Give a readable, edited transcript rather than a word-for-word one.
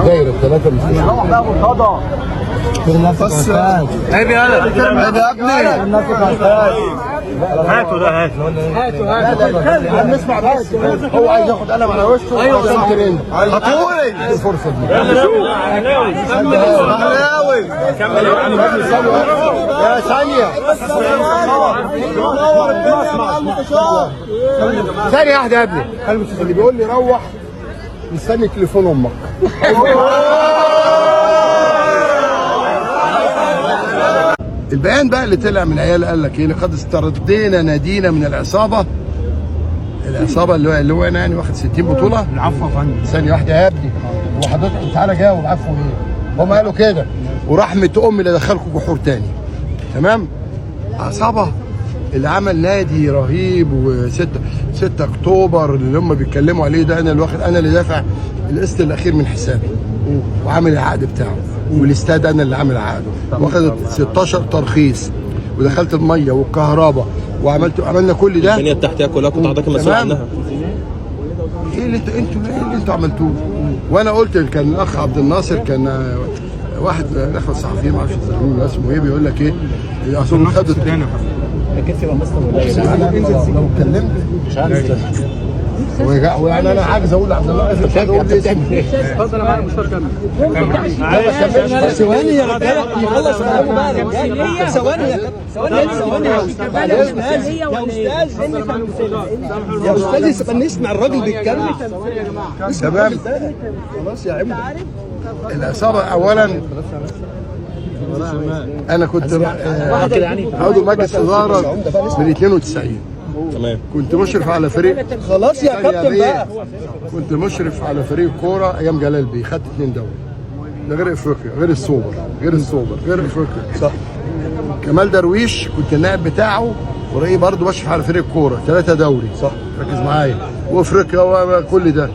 دايره الثلاثه مش روح بقى ابو الفضا بس عيب يا ابني هاتوا ده هاتوا نسمع بس هو عايز ياخد قلم على وشه. ايوه ممكن انت هاتولي الفرصه دي. اهلاوي كمل يا ثانيه ثانيه واحده يا ابني. اللي بيقول لي روح مستني تليفون امك. البيان بقى اللي طلع من العيال قال لك ايه؟ لقد استردينا نادينا من العصابه اللي هو انا يعني واخد 60 بطوله. العفو يا فندم. ثانيه واحده يا ابني. وحضرتك تعالى جاوب عفوا ايه؟ هم قالوا كده ورحمه امي اللي دخلكم جحور تاني. تمام؟ عصابه اللي عمل نادي رهيب و6 اكتوبر اللي هم بيتكلموا عليه ده انا اللي دافع القسط الاخير من حسابي وعامل العقد بتاعه، والاستاد انا اللي عامل عقده، واخد 16 ترخيص ودخلت الميه والكهرباء عملنا كل ده. البنيه التحتيه كلها كنت حضرتك مسؤول عنها. ايه اللي انتوا عملتوه؟ وانا قلت كان الاخ عبد الناصر كان واحد من الاخوه الصحفيين ما اعرفش اسمه ايه بيقول لك ايه؟ اصل خدت لو اتكلمت مش عارف ويعني انا عاجز اقول لعبد الله مش عايز اقول اسمه. اتفضل يا معلم مشوار كامل. ثواني يا رجاله نخلص الكلام بقى يا رجاله. ثواني يا استاذ يا استاذ استنى نسمع الراجل بيتكلم. تمام خلاص يا عم. الاصابه اولا انا كنت عضو مجلس اداره من 92. تمام. كنت مشرف على فريق. خلاص يا كابتن بقى. كنت مشرف على فريق كوره ايام جلال بيه، خدت 2 دوري. ده غير افريقيا غير السوبر غير افريقيا. صح. كمال درويش كنت النائب بتاعه ورقي برضه بشرف على فريق كوره 3 دوري. صح. ركز معايا وافريقيا وكل ده